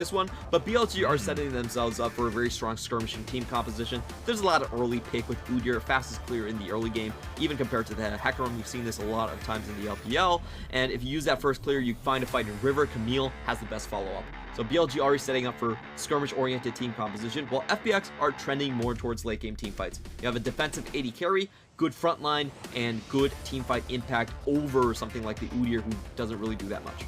this one, but BLG are setting themselves up for a very strong skirmishing team composition. There's a lot of early pick with Udyr, fastest clear in the early game, even compared to the Hecarim. We've seen this a lot of times in the LPL, and if you use that first clear, you find a fight in River. Camille has the best follow-up. So BLG already setting up for skirmish-oriented team composition, while FPX are trending more towards late-game team fights. You have a defensive AD carry, good front line, and good team fight impact over something like the Udyr, who doesn't really do that much.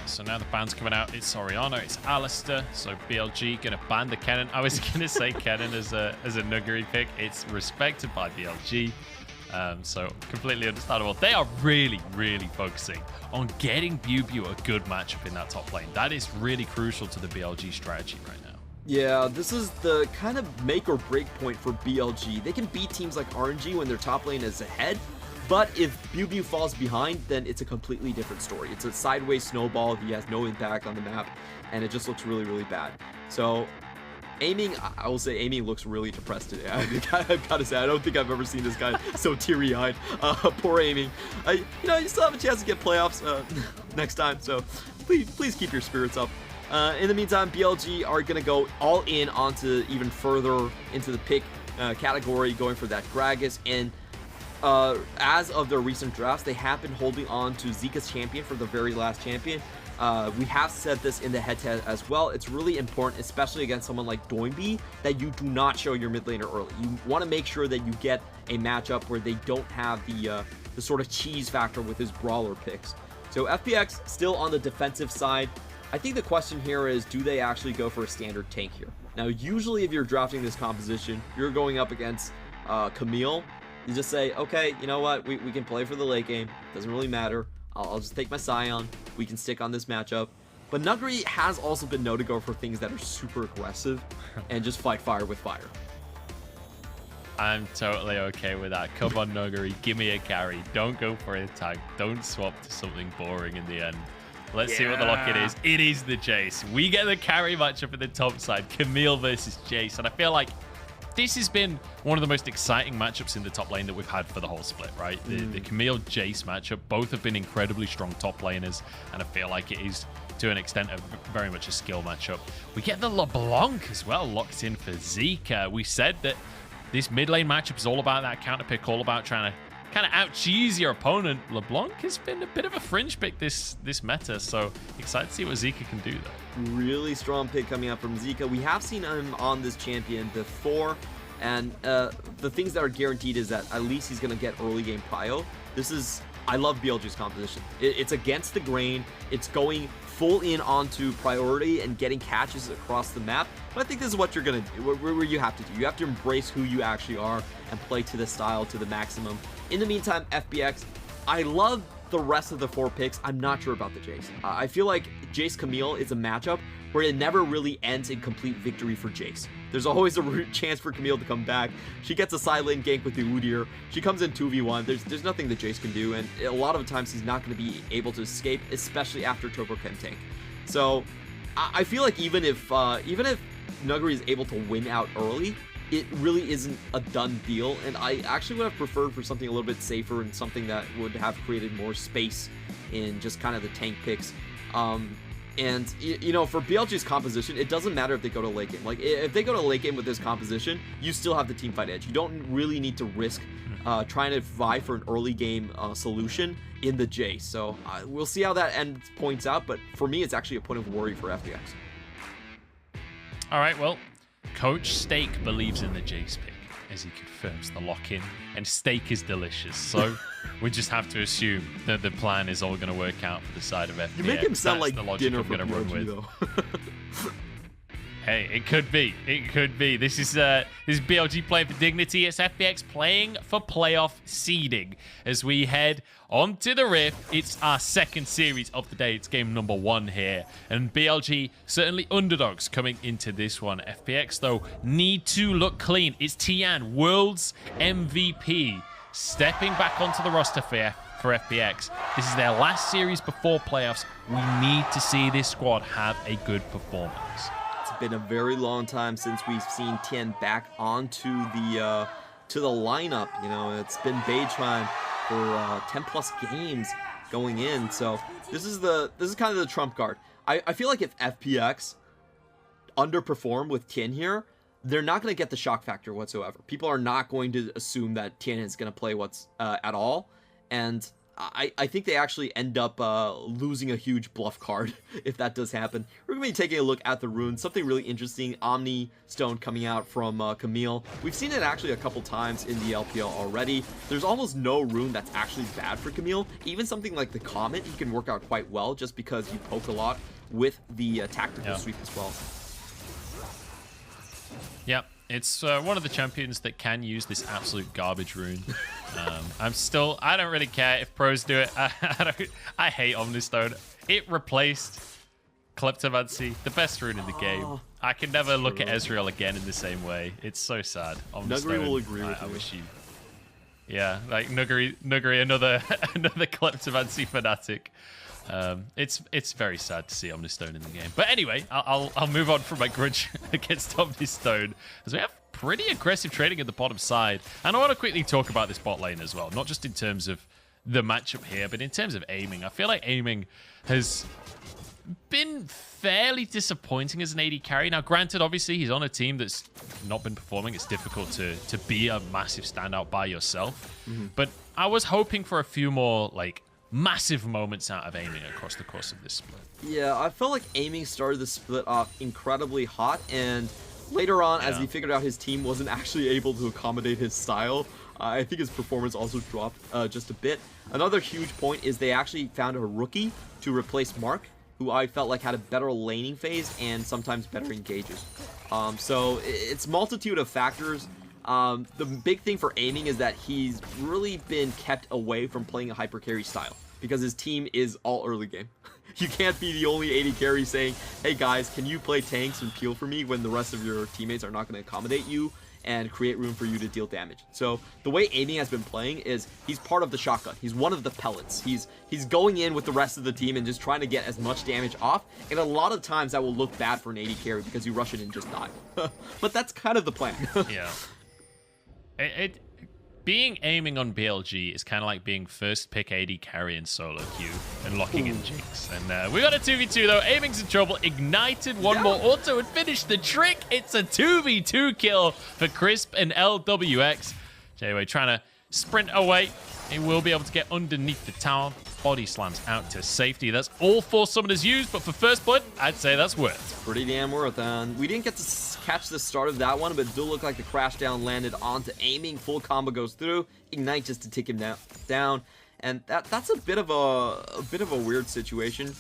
So now the ban's coming out. It's Oriana, it's Alistair. So BLG gonna ban the Kennen. I was gonna say Kennen as a Nuguri pick. It's respected by BLG. So completely understandable. They are really, really focusing on getting BiuBiu a good matchup in that top lane. That is really crucial to the BLG strategy right now. Yeah, this is the kind of make or break point for BLG. They can beat teams like RNG when their top lane is ahead, but if BiuBiu falls behind, then it's a completely different story. It's a sideways snowball. He has no impact on the map, and it just looks really, really bad. So aiming, I will say aiming looks really depressed today. I've got to say, I don't think I've ever seen this guy so teary-eyed. Poor aiming. You know, you still have a chance to get playoffs next time, so please keep your spirits up. In the meantime, BLG are going to go all in onto even further into the pick category, going for that Gragas. And as of their recent drafts, they have been holding on to Zeka's champion for the very last champion. We have said this in the head-to-head as well. It's really important, especially against someone like Doinb, that you do not show your mid laner early. You want to make sure that you get a matchup where they don't have the sort of cheese factor with his brawler picks. So FPX still on the defensive side. I think the question here is, do they actually go for a standard tank here? Now, usually if you're drafting this composition, you're going up against Camille. You just say, okay, you know what, we can play for the late game, doesn't really matter, I'll just take my Scion, we can stick on this matchup. But Nuguri has also been known to go for things that are super aggressive and just fight fire with fire. I'm totally okay with that. Come on, Nuguri, give me a carry. Don't go for a tank. Don't swap to something boring in the end. Let's see what the lock it is. It is the Jayce. We get the carry matchup at the top side, Camille versus Jayce, and I feel like this has been one of the most exciting matchups in the top lane that we've had for the whole split, right? The Camille Jayce matchup, both have been incredibly strong top laners, and I feel like it is, to an extent, very much a skill matchup. We get the LeBlanc as well, locked in for Zeka. We said that this mid lane matchup is all about that counter pick, all about trying to kind of out-cheese your opponent. LeBlanc has been a bit of a fringe pick this meta, so excited to see what Zeka can do though. Really strong pick coming out from Zeka. We have seen him on this champion before, and the things that are guaranteed is that at least he's going to get early game prio. I love BLG's composition. It's against the grain. It's going full in onto priority and getting catches across the map. But I think this is what you're going to do, where you have to do. You have to embrace who you actually are and play to the style to the maximum. In the meantime, FPX, I love the rest of the 4 picks. I'm not sure about the Jayce. I feel like Jayce Camille is a matchup where it never really ends in complete victory for Jayce. There's always a chance for Camille to come back. She gets a side lane gank with the Udyr. She comes in 2v1. There's nothing that Jayce can do, and a lot of times he's not going to be able to escape, especially after Turbo Chem tank. So I feel like even if Nuguri is able to win out early, it really isn't a done deal, and I actually would have preferred for something a little bit safer and something that would have created more space in just kind of the tank picks. And you know, for BLG's composition, it doesn't matter if they go to late game. Like, if they go to late game with this composition, you still have the team fight edge. You don't really need to risk trying to vie for an early game solution in the Jayce. So we'll see how that end points out, but for me, it's actually a point of worry for FPX. All right, well, Coach Steak believes in the Jayce pick as he confirms the lock-in, and steak is delicious. So we just have to assume that the plan is all going to work out for the side of FPX. You make him sound like the logic dinner I'm for going to run with. though. Hey, it could be. It could be. This is BLG playing for dignity. It's FPX playing for playoff seeding. As we head onto the Rift, it's our second series of the day. It's game number 1 here. And BLG, certainly underdogs coming into this one. FPX, though, need to look clean. It's Tian, world's MVP, stepping back onto the roster for FPX. This is their last series before playoffs. We need to see this squad have a good performance. Been a very long time since we've seen Tian back onto the lineup. You know, it's been Beitran for 10+ games. going in. So this is kind of the trump card. I feel like if FPX underperform with Tian here, they're not going to get the shock factor whatsoever. People are not going to assume that Tian is going to play at all, and I think they actually end up losing a huge bluff card if that does happen. We're going to be taking a look at the runes. Something really interesting, Omni Stone coming out from Camille. We've seen it actually a couple times in the LPL already. There's almost no rune that's actually bad for Camille. Even something like the Comet, he can work out quite well just because you poke a lot with the tactical sweep as well. Yep. It's one of the champions that can use this absolute garbage rune. I don't really care if pros do it. I hate Omnistone. It replaced Kleptomancy, the best rune in the game. I can never look at Ezreal again in the same way. It's so sad. Nuguri will agree with I you. wish you... Yeah, like Nuguri another Kleptomancy fanatic. It's very sad to see Omnistone in the game. But anyway, I'll move on from my grudge against Omnistone, as we have pretty aggressive trading at the bottom side. And I want to quickly talk about this bot lane as well, not just in terms of the matchup here, but in terms of aiming. I feel like aiming has been fairly disappointing as an AD carry. Now, granted, obviously, he's on a team that's not been performing. It's difficult to be a massive standout by yourself. But I was hoping for a few more, like, massive moments out of aiming across the course of this split. Yeah, I felt like aiming started the split off incredibly hot, and later on, as he figured out his team wasn't actually able to accommodate his style, I think his performance also dropped just a bit. Another huge point is they actually found a rookie to replace Mark, who I felt like had a better laning phase and sometimes better engages. So it's multitude of factors. The big thing for aiming is that he's really been kept away from playing a hyper carry style because his team is all early game. You can't be the only AD carry saying, hey guys, can you play tanks and peel for me when the rest of your teammates are not going to accommodate you and create room for you to deal damage. So the way aiming has been playing is he's part of the shotgun. He's one of the pellets. He's going in with the rest of the team and just trying to get as much damage off. And a lot of times that will look bad for an AD carry because you rush it and just die. But that's kind of the plan. Yeah. Being aiming on BLG is kind of like being first pick AD carry in solo queue and locking in Jinx. And we got a 2v2 though. Aiming's in trouble. Ignited one more auto and finished the trick. It's a 2v2 kill for Crisp and Lwx. Jwei trying to sprint away. He will be able to get underneath the tower. Body slams out to safety. That's all 4 summoners used, but for first blood, I'd say that's worth. Pretty damn worth. And we didn't get to catch the start of that one, but it do look like the crash down landed onto aiming. Full combo goes through. Ignite just to take him down. And that's a bit of a weird situation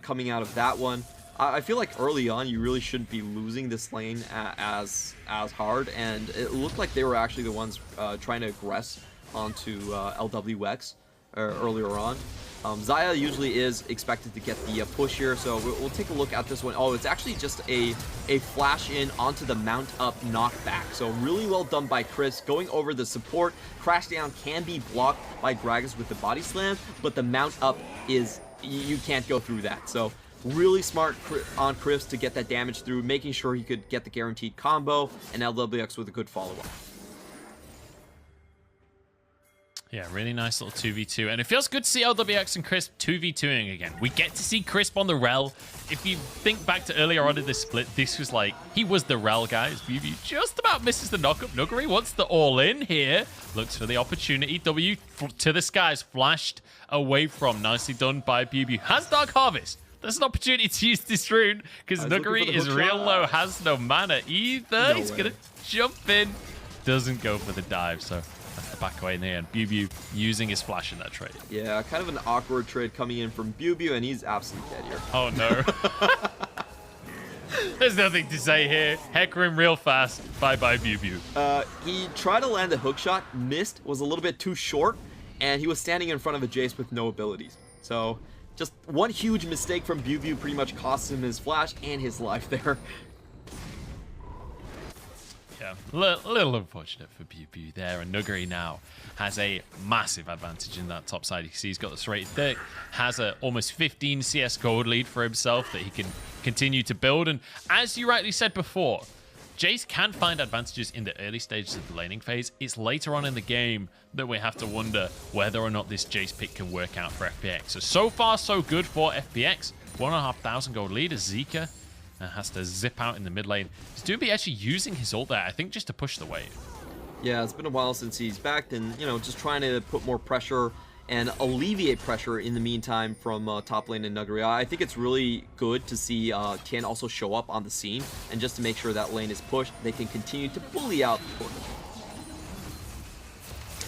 coming out of that one. I feel like early on you really shouldn't be losing this lane as hard, and it looked like they were actually the ones trying to aggress onto Lwx earlier on. Xayah usually is expected to get the push here, so we'll take a look at this one. Oh, it's actually just a flash in onto the mount up knockback. So really well done by Chris, going over the support. Crash down can be blocked by Gragas with the body slam, but the mount up is, you can't go through that. So really smart on Chris to get that damage through, making sure he could get the guaranteed combo, and Lwx with a good follow-up. Yeah, really nice little 2v2. And it feels good to see Lwx and Crisp 2v2ing again. We get to see Crisp on the Rell. If you think back to earlier on in this split, this was like, he was the Rell, guys. BiuBiu just about misses the knockup. Nuguri wants the all-in here. Looks for the opportunity. W to the skies, flashed away from. Nicely done by BiuBiu. Has Dark Harvest. There's an opportunity to use this rune because Nuguri is real low, has no mana either. He's going to jump in. Doesn't go for the dive, so that's the back away in the end. BiuBiu using his flash in that trade. Yeah, kind of an awkward trade coming in from BiuBiu, and he's absolutely dead here. Oh, no. There's nothing to say here. Hecarim real fast. Bye-bye, BiuBiu. He tried to land a hook shot, missed, was a little bit too short, and he was standing in front of a Jayce with no abilities. So just one huge mistake from BiuBiu pretty much cost him his flash and his life there. Yeah, a little unfortunate for BiuBiu there, and Nuguri now has a massive advantage in that top side. You can see he's got the straight thick, has a almost 15 CS gold lead for himself that he can continue to build, and as you rightly said before, Jayce can find advantages in the early stages of the laning phase. It's later on in the game that we have to wonder whether or not this Jayce pick can work out for FPX. So far, so good for FPX. 1,500 gold lead as Zeka has to zip out in the mid lane. Is Doinb actually using his ult there, I think, just to push the wave? Yeah, it's been a while since he's backed, and, you know, just trying to put more pressure and alleviate pressure in the meantime from top lane and Nuguri. I think it's really good to see Tian also show up on the scene, and just to make sure that lane is pushed, they can continue to bully out the corner.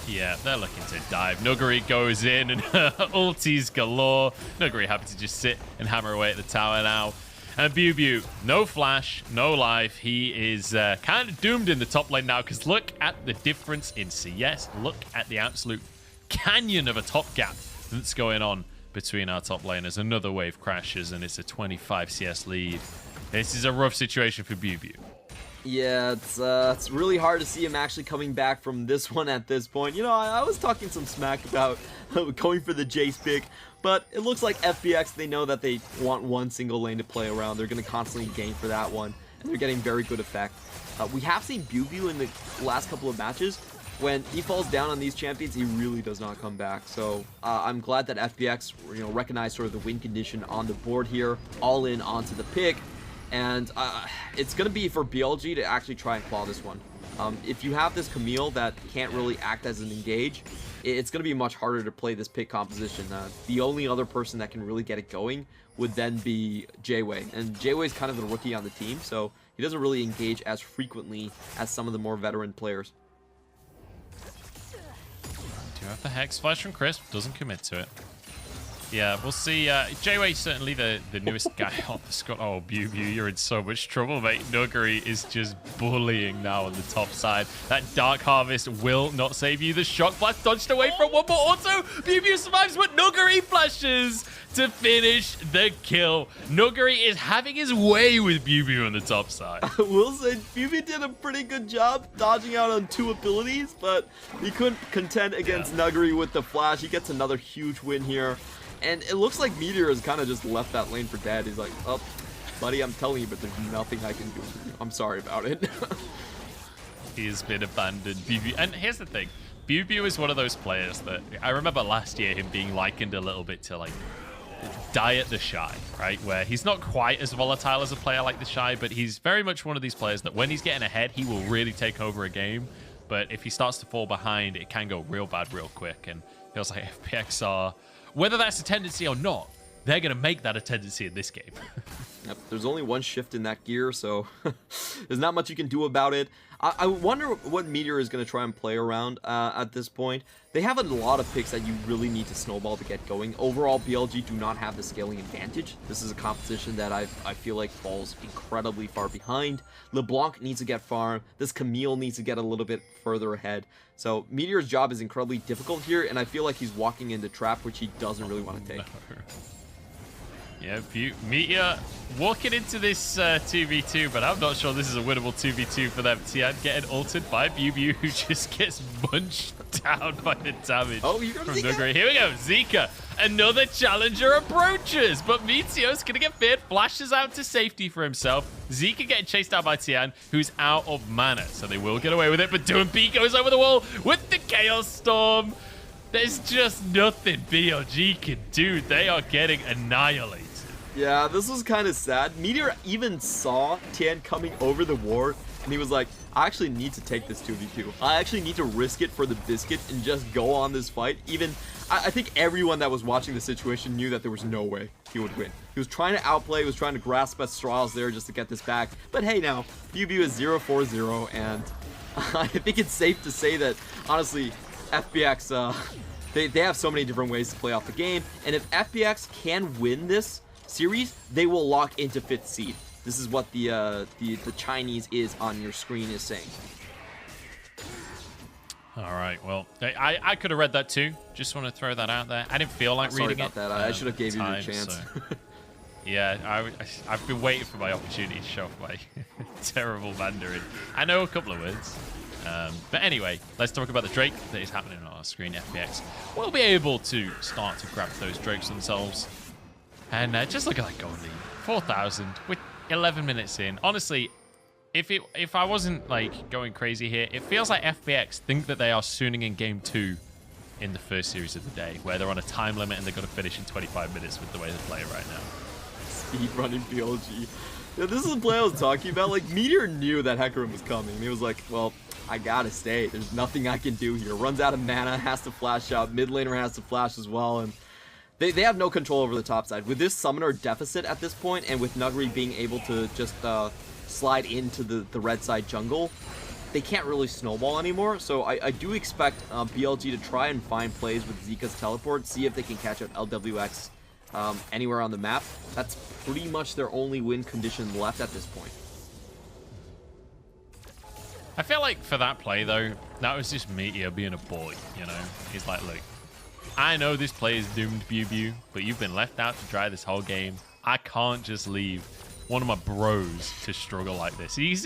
Yeah, they're looking to dive. Nuguri goes in and ultis galore. Nuguri happy to just sit and hammer away at the tower now. And BiuBiu, no flash, no life. He is kind of doomed in the top lane now, because look at the difference in CS. Look at the absolute canyon of a top gap that's going on between our top laners. Another wave crashes, and it's a 25 CS lead. This is a rough situation for BiuBiu. Yeah, it's really hard to see him actually coming back from this one at this point. You know, I was talking some smack about going for the Jayce pick, but it looks like FPX, they know that they want one single lane to play around. They're going to constantly gain for that one, and they're getting very good effect. We have seen BiuBiu in the last couple of matches. When he falls down on these champions, he really does not come back. So I'm glad that FPX, you know, recognized sort of the win condition on the board here, all in onto the pick. And it's going to be for BLG to actually try and claw this one. If you have this Camille that can't really act as an engage, it's going to be much harder to play this pick composition. The only other person that can really get it going would then be Jwei. And Jwei is kind of the rookie on the team, so he doesn't really engage as frequently as some of the more veteran players. Do you have the Hex Flash from Crisp? Doesn't commit to it. Yeah, we'll see. Jwei certainly the newest guy on the squad. Oh, BiuBiu, you're in so much trouble, mate. Nuguri is just bullying now on the top side. That Dark Harvest will not save you. The Shock Blast dodged away from one more auto. BiuBiu survives, but Nuguri flashes to finish the kill. Nuguri is having his way with BiuBiu on the top side. I will say, BiuBiu did a pretty good job dodging out on 2 abilities, but he couldn't contend against Nuguri with the flash. He gets another huge win here. And it looks like Meteor has kind of just left that lane for dead. He's like, oh, buddy, I'm telling you, but there's nothing I can do. I'm sorry about it. He's been abandoned. BiuBiu, and here's the thing. BiuBiu is one of those players that I remember last year him being likened a little bit to like Diet the Shy, right? Where he's not quite as volatile as a player like the Shy, but he's very much one of these players that when he's getting ahead, he will really take over a game. But if he starts to fall behind, it can go real bad real quick. And it feels like FPX are, whether that's a tendency or not, they're going to make that a tendency in this game. Yep, there's only one shift in that gear, so there's not much you can do about it. I wonder what Meteor is going to try and play around at this point. They have a lot of picks that you really need to snowball to get going. Overall, BLG do not have the scaling advantage. This is a competition that I feel like falls incredibly far behind. LeBlanc needs to get farm. This Camille needs to get a little bit further ahead. So Meteor's job is incredibly difficult here, and I feel like he's walking into trap, which he doesn't really want to take. No. Yeah, Meteor walking into this 2v2, but I'm not sure this is a winnable 2v2 for them. Tian getting ulted by BiuBiu, who just gets munched down by the damage from Nuguri. Here we go, Zeka. Another challenger approaches, but Meteor's going to get feared, flashes out to safety for himself. Zeka getting chased out by Tian, who's out of mana, so they will get away with it, but Doinb goes over the wall with the Chaos Storm. There's just nothing BLG can do. They are getting annihilated. Yeah, this was kind of sad. Meteor even saw Tian coming over the ward, and he was like, I actually need to take this 2v2. I actually need to risk it for the biscuit and just go on this fight. Even, I think everyone that was watching the situation knew that there was no way he would win. He was trying to outplay, he was trying to grasp at straws there just to get this back. But hey, now, BiuBiu is 0-4-0, and I think it's safe to say that, honestly, FPX, they have so many different ways to play off the game, and if FPX can win this series, they will lock into 5th seed. This is what the Chinese is on your screen is saying. All right, well, I could have read that too. Just want to throw that out there. I didn't feel like reading it. Sorry about that. I should have gave you your chance. So. Yeah, I've been waiting for my opportunity to show off my terrible Mandarin. I know a couple of words. But anyway, let's talk about the Drake that is happening on our screen. FPX will be able to start to grab those Drakes themselves. And just look at that goal lead. 4,000 with 11 minutes in. Honestly, if I wasn't like going crazy here, it feels like FPX think that they are sooning in game 2 in the first series of the day, where they're on a time limit and they're going to finish in 25 minutes with the way they play right now. Speed running BLG. Yeah, this is the play I was talking about. Like, Meteor knew that Hecarim was coming. He was like, well, I gotta stay. There's nothing I can do here. Runs out of mana, has to flash out. Mid laner has to flash as well, and they have no control over the top side. With this summoner deficit at this point, and with Nuguri being able to just slide into the red side jungle, they can't really snowball anymore. So I do expect BLG to try and find plays with Zeka's teleport, see if they can catch up Lwx anywhere on the map. That's pretty much their only win condition left at this point. I feel like for that play, though, that was just Meteor being a boy, you know? He's like, look, I know this play is doomed, BiuBiu, but you've been left out to dry this whole game. I can't just leave one of my bros to struggle like this. He's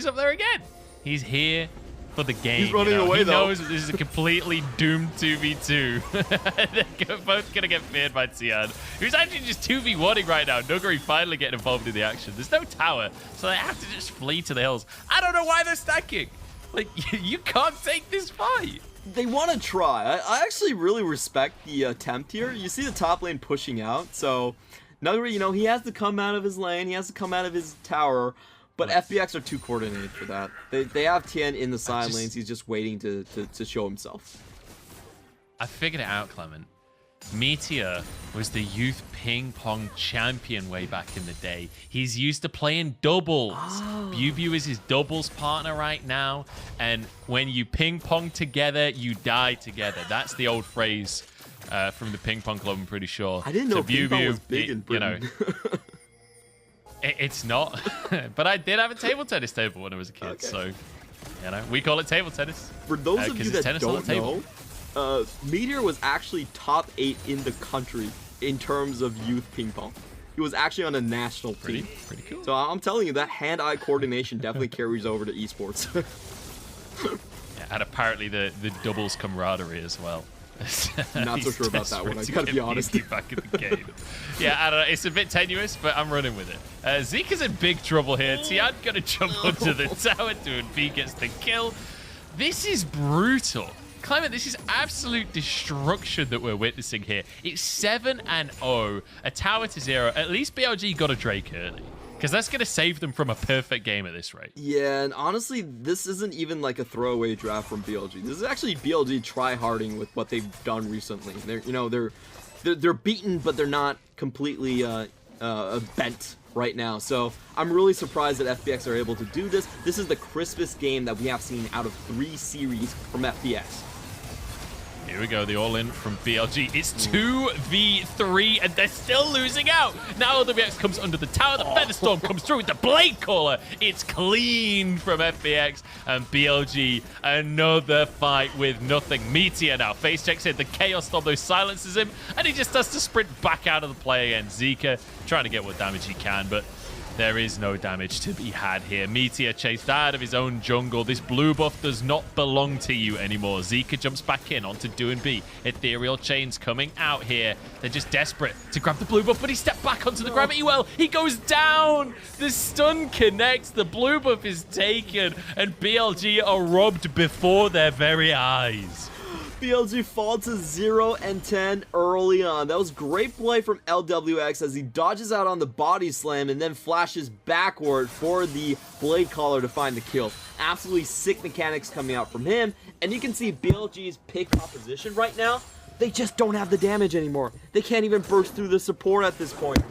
up there again. He's here for the game. He's running away, though. He knows that this is a completely doomed 2v2. They're both going to get feared by Tian, who's actually just 2v1ing right now. Nuguri finally getting involved in the action. There's no tower, so they have to just flee to the hills. I don't know why they're stacking. Like, you can't take this fight. They want to try. I actually really respect the attempt here. You see the top lane pushing out, so Nuguri, you know, he has to come out of his lane. He has to come out of his tower. But FPX are too coordinated for that. They have Tian in the side lanes. He's just waiting to show himself. I figured it out, Clement. Meteor was the youth ping pong champion way back in the day. He's used to playing doubles. Oh. BiuBiu is his doubles partner right now. And when you ping pong together, you die together. That's the old phrase from the ping pong club, I'm pretty sure. I didn't know ping pong was big in Britain. You know, it's not, but I did have a table tennis table when I was a kid, okay. So, you know, we call it table tennis. For those of you that don't know, Meteor was actually top 8 in the country in terms of youth ping pong. He was actually on a national team. Pretty cool. So I'm telling you, that hand-eye coordination definitely carries over to esports. Yeah, and apparently the doubles camaraderie as well. Not so sure about that one, I gotta be honest. Back in the game. Yeah, I don't know. It's a bit tenuous, but I'm running with it. Zeka's in big trouble here. Tian gonna jump onto the tower. Doinb gets the kill. This is brutal. Clement, this is absolute destruction that we're witnessing here. It's 7-0, a tower to 0. At least BLG got a Drake early, because that's going to save them from a perfect game at this rate. Yeah, and honestly, this isn't even like a throwaway draft from BLG. This is actually BLG try-harding with what they've done recently. They're beaten, but they're not completely bent right now. So I'm really surprised that FPX are able to do this. This is the crispest game that we have seen out of 3 series from FPX. Here we go, the all-in from BLG. It's 2v3, and they're still losing out. Now Lwx comes under the tower. The Featherstorm comes through with the Blade Caller. It's clean from FPX, and BLG, another fight with nothing. Meteor now face checks in. The Chaos Storm, though, silences him, and he just has to sprint back out of the play again. Zeka trying to get what damage he can, but there is no damage to be had here. Meteor chased out of his own jungle. This blue buff does not belong to you anymore. Zeka jumps back in onto Doinb. Ethereal Chains coming out here. They're just desperate to grab the blue buff, but he stepped back onto the gravity well. He goes down. The stun connects. The blue buff is taken, and BLG are robbed before their very eyes. BLG fall to 0-10 early on. That was great play from Lwx as he dodges out on the body slam and then flashes backward for the Blade Caller to find the kill. Absolutely sick mechanics coming out from him, and you can see BLG's pick opposition right now. They just don't have the damage anymore. They can't even burst through the support at this point.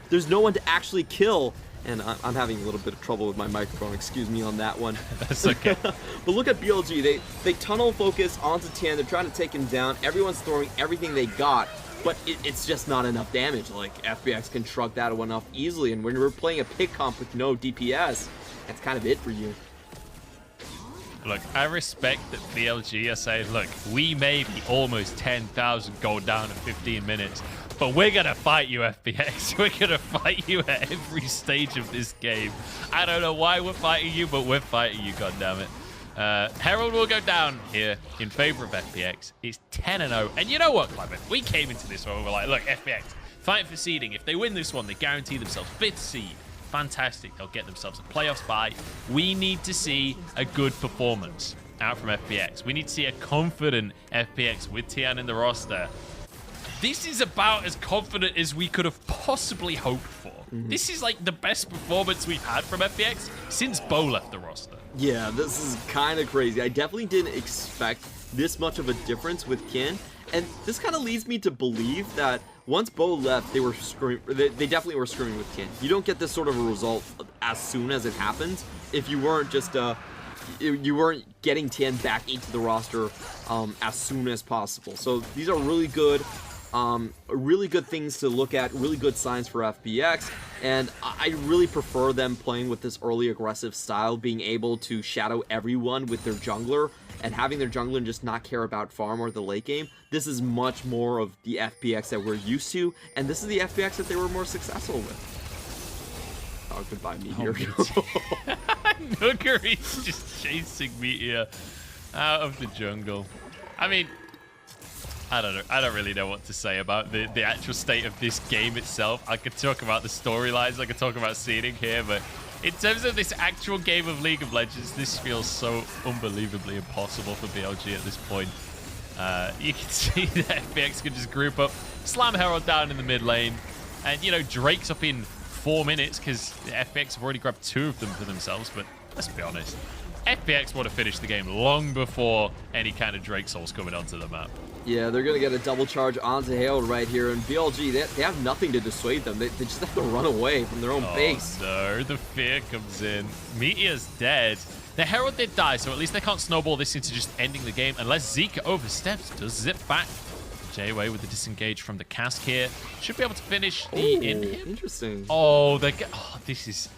There's no one to actually kill. And I'm having a little bit of trouble with my microphone. Excuse me on that one. That's okay. But look at BLG. They tunnel focus onto Tian. They're trying to take him down. Everyone's throwing everything they got. But it's just not enough damage. Like, FPX can shrug that one off easily. And when we're playing a pick comp with no DPS, that's kind of it for you. Look, I respect that BLG are saying, look, we may be almost 10,000 gold down in 15 minutes, but we're going to fight you, FPX. We're going to fight you at every stage of this game. I don't know why we're fighting you, but we're fighting you, goddammit. Herald will go down here in favor of FPX. It's 10-0. And you know what, Clement? We came into this one, we were like, look, FPX, fighting for seeding. If they win this one, they guarantee themselves 5th seed. fantastic. They'll get themselves a playoffs bye. We need to see a good performance out from FPX. We need to see a confident FPX with Tian in the roster. This is about as confident as we could have possibly hoped for. This is like the best performance we've had from FPX since Bo left the roster. Yeah, this is kind of crazy. I definitely didn't expect this much of a difference with Kin, and this kind of leads me to believe that once Bo left, they definitely were screwing with Kin. You don't get this sort of a result as soon as it happens if you weren't just you weren't getting Tian back into the roster as soon as possible. So these are really good things to look at, really good signs for FPX, and I really prefer them playing with this early aggressive style, being able to shadow everyone with their jungler and having their jungler just not care about farm or the late game. This is much more of the FPX that we're used to, and this is the FPX that they were more successful with. Oh, goodbye, Meteor. Nuguri's just chasing Meteor out of the jungle. I mean, I don't know. I don't really know what to say about the actual state of this game itself. I could talk about the storylines, I could talk about seeding here, but in terms of this actual game of League of Legends, this feels so unbelievably impossible for BLG at this point. You can see that FPX can just group up, slam Herald down in the mid lane, and you know, Drake's up in 4 minutes because FPX have already grabbed 2 of them for themselves, but let's be honest. FPX would have finished the game long before any kind of Drake Souls coming onto the map. Yeah, they're going to get a double charge onto Herald right here, and BLG, they have nothing to dissuade them. They just have to run away from their own base. No, the fear comes in. Meteor's dead. The Herald did die, so at least they can't snowball this into just ending the game unless Zeka oversteps. Does zip back. Jwei with the disengage from the cask here. Should be able to finish the inhib. Interesting. Oh, this is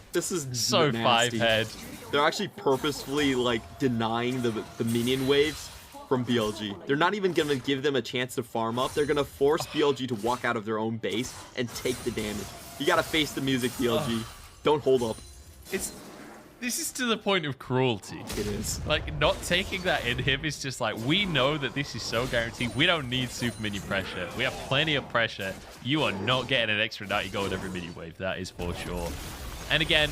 so nasty. 5-head. They're actually purposefully like denying the minion waves from BLG. They're not even going to give them a chance to farm up. They're going to force BLG to walk out of their own base and take the damage. You got to face the music, BLG. Don't hold up. This is to the point of cruelty. It is. Like, not taking that inhib is just like, we know that this is so guaranteed. We don't need super mini pressure. We have plenty of pressure. You are not getting an extra 90 gold every mini wave. That is for sure. And again,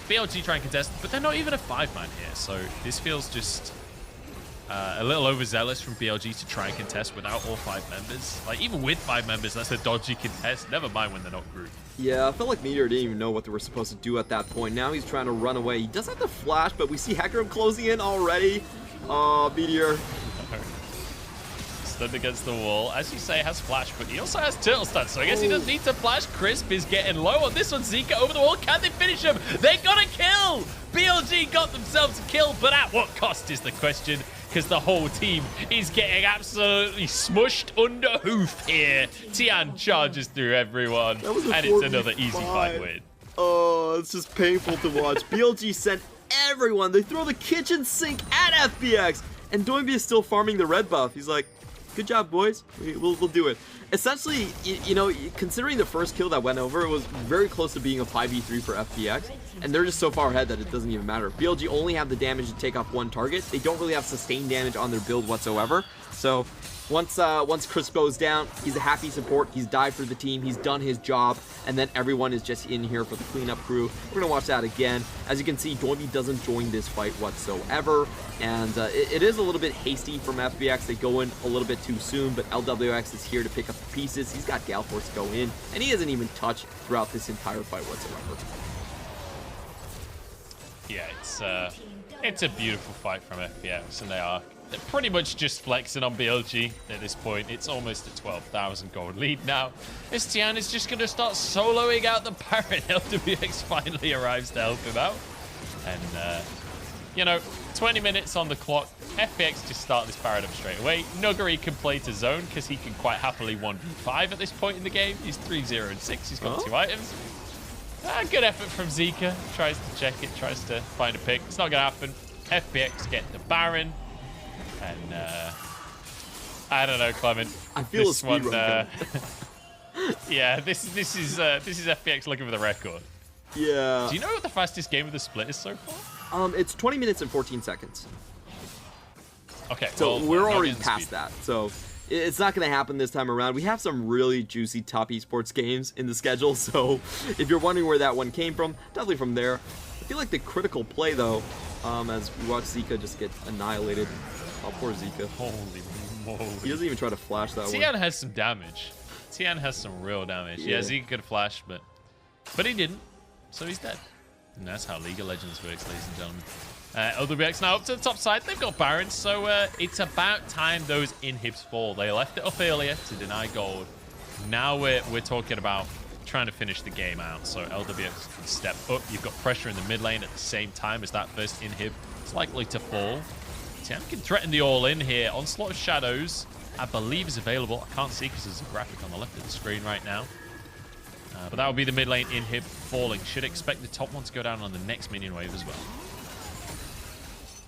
BLG try and contest, but they're not even a 5-man here. So this feels just a little overzealous from BLG to try and contest without all 5 members. Like, even with 5 members, that's a dodgy contest. Never mind when they're not grouped. Yeah, I felt like Meteor didn't even know what they were supposed to do at that point. Now he's trying to run away. He does have the flash, but we see Hecarim closing in already. Meteor. Stood against the wall. As you say, has flash, but he also has turtle stance, so I guess he doesn't need to flash. Crisp is getting low on this one. Zeka over the wall. Can they finish him? They got a kill! BLG got themselves a kill, but at what cost is the question? Because the whole team is getting absolutely smushed under hoof here. Tian charges through everyone, and it's another easy fight win. Oh, it's just painful to watch. BLG sent everyone. They throw the kitchen sink at FPX, and Doinb is still farming the red buff. He's like, good job, boys. We'll do it. Essentially, you know, considering the first kill that went over, it was very close to being a 5v3 for FPX, and they're just so far ahead that it doesn't even matter. BLG only have the damage to take off 1 target. They don't really have sustained damage on their build whatsoever. So once Chris goes down, he's a happy support. He's died for the team. He's done his job, and then everyone is just in here for the cleanup crew. We're gonna watch that again. As you can see, Doinb doesn't join this fight whatsoever, and it is a little bit hasty from FPX. They go in a little bit too soon, but Lwx is here to pick up the pieces. He's got Gale Force go in, and he hasn't even touched throughout this entire fight whatsoever. Yeah, it's a beautiful fight from FPX, and they're pretty much just flexing on BLG at this point. It's almost a 12,000 gold lead now. This Tian is just going to start soloing out the Baron. Lwx finally arrives to help him out. And, you know, 20 minutes on the clock. FPX just start this Baron up straight away. Nuguri can play to zone because he can quite happily 1v5 at this point in the game. He's 3-0 and 6. He's got 2 items. Good effort from Zeka. Tries to check it, tries to find a pick. It's not going to happen. FPX get the Baron. And I don't know, Clement. I feel this a speed run. Yeah, this is FPX looking for the record. Yeah. Do you know what the fastest game of the split is so far? It's 20 minutes and 14 seconds. Okay. So well, we're already past that. So It's not going to happen this time around. We have some really juicy top esports games in the schedule, so if you're wondering where that one came from, definitely from there. I feel like the critical play, though, as we watch Zeka just get annihilated. Oh, poor Zeka. Holy moly. He doesn't even try to flash that one. Tian has some damage. Tian has some real damage. Yeah, Zeka could flash, but he didn't, so he's dead. And that's how League of Legends works, ladies and gentlemen. Lwx now up to the top side. They've got Baron, so it's about time those inhibs fall. They left it up earlier to deny gold. Now we're talking about trying to finish the game out. So Lwx can step up. You've got pressure in the mid lane at the same time as that first inhib is likely to fall. Tian can threaten the all-in here. Onslaught of Shadows, I believe, is available. I can't see because there's a graphic on the left of the screen right now. But that will be the mid lane inhib falling. Should expect the top one to go down on the next minion wave as well.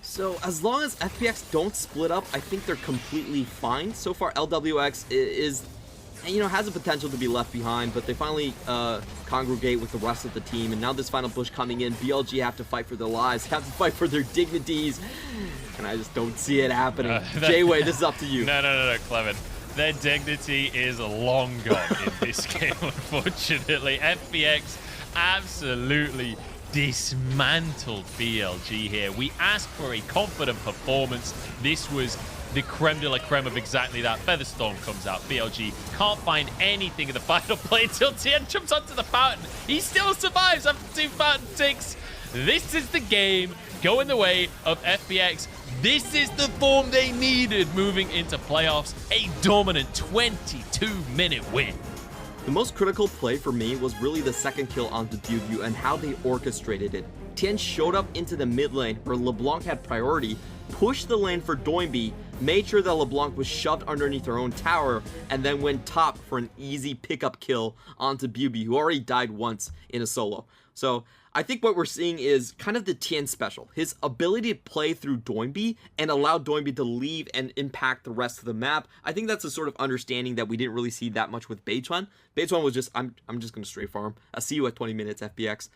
So as long as FPX don't split up, I think they're completely fine. So far, Lwx is, has the potential to be left behind, but they finally congregate with the rest of the team. And now this final push coming in, BLG have to fight for their lives, have to fight for their dignities. And I just don't see it happening. Jwei, this is up to you. No, Clement. Their dignity is long gone in this game, unfortunately. FPX absolutely dismantled BLG here. We asked for a confident performance. This was the creme de la creme of exactly that. Featherstorm comes out. BLG can't find anything in the final play until Tian jumps onto the fountain. He still survives after 2 fountain ticks. This is the game going the way of FPX. This is the form they needed moving into playoffs. A dominant 22-minute win. The most critical play for me was really the second kill onto BiuBiu and how they orchestrated it. Tian showed up into the mid lane where LeBlanc had priority, pushed the lane for Doinb, made sure that LeBlanc was shoved underneath their own tower, and then went top for an easy pickup kill onto BiuBiu, who already died once in a solo. So I think what we're seeing is kind of the Tian special. His ability to play through Doinb and allow Doinb to leave and impact the rest of the map. I think that's a sort of understanding that we didn't really see that much with Beichuan. Beichuan was just, I'm just going to straight farm. I'll see you at 20 minutes, FPX.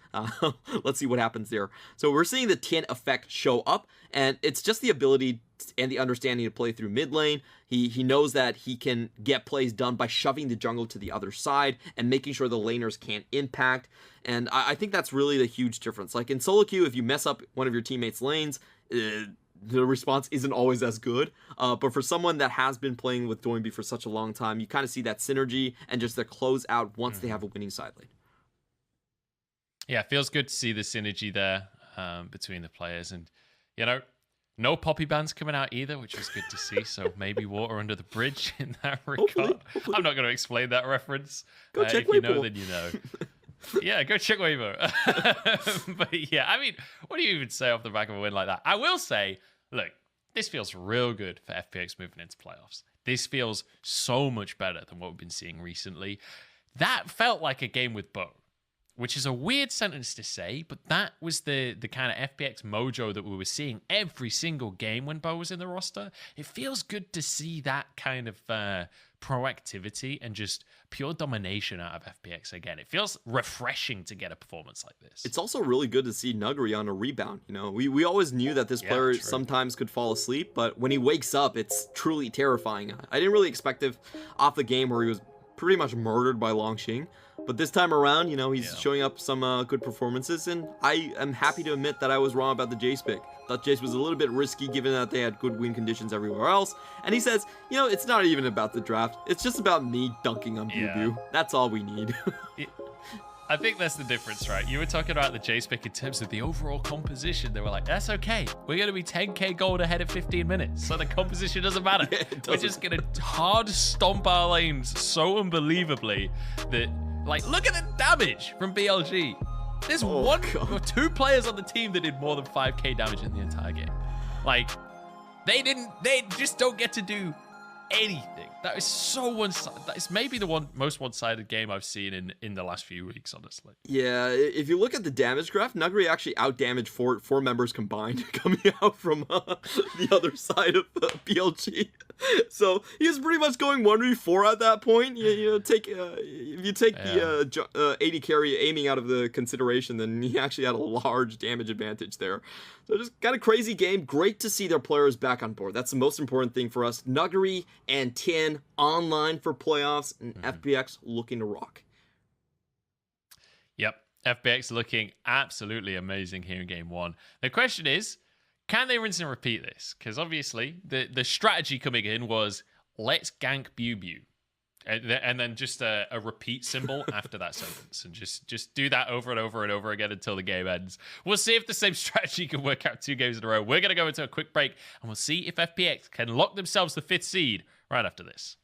Let's see what happens there. So we're seeing the Tian effect show up, and it's just the ability and the understanding to play through mid lane. He knows that he can get plays done by shoving the jungle to the other side and making sure the laners can't impact. And I think that's really the huge difference. Like in solo queue, if you mess up one of your teammates' lanes, the response isn't always as good. But for someone that has been playing with Doinb for such a long time, you kind of see that synergy and just the close out once they have a winning side lane. Yeah, it feels good to see the synergy there between the players. And, no poppy bands coming out either, which was good to see. So maybe water under the bridge in that regard. Hopefully. I'm not going to explain that reference. Go check if you know, then you know. Yeah, go check Weibo. But yeah, I mean, what do you even say off the back of a win like that? I will say, look, this feels real good for FPX moving into playoffs. This feels so much better than what we've been seeing recently. That felt like a game with Bo, which is a weird sentence to say, but that was the kind of FPX mojo that we were seeing every single game when Bo was in the roster. It feels good to see that kind of proactivity and just pure domination out of FPX again. It feels refreshing to get a performance like this. It's also really good to see Nuguri on a rebound. We always knew that this player sometimes could fall asleep, but when he wakes up, it's truly terrifying. I didn't really expect it off the game where he was pretty much murdered by Longxing. But this time around, he's showing up some good performances, and I am happy to admit that I was wrong about the Jayce pick. Thought Jayce was a little bit risky given that they had good win conditions everywhere else. And he says, it's not even about the draft. It's just about me dunking on BiuBiu. That's all we need. I think that's the difference, right? You were talking about the Jayce pick in terms of the overall composition. They were like, that's okay. We're going to be 10k gold ahead of 15 minutes, so the composition doesn't matter. We're just going to hard stomp our lanes so unbelievably that, look at the damage from BLG. There's one or two players on the team that did more than 5k damage in the entire game. They just don't get to do anything. That is so one-sided. That is maybe the most one-sided game I've seen in the last few weeks, honestly. Yeah, if you look at the damage graph, Nuguri actually out-damaged four members combined coming out from the other side of BLG. So he was pretty much going 1v4 at that point. If you take the AD carry aiming out of the consideration, then he actually had a large damage advantage there. So just kind of crazy game. Great to see their players back on board. That's the most important thing for us. Nuguri and Tian online for playoffs, and FPX looking to rock. Yep, FPX looking absolutely amazing here in game 1. The question is, can they rinse and repeat this? Because obviously, the strategy coming in was, let's gank BiuBiu. And then just a repeat symbol after that sentence. And just do that over and over and over again until the game ends. We'll see if the same strategy can work out 2 games in a row. We're going to go into a quick break, and we'll see if FPX can lock themselves the 5th seed right after this.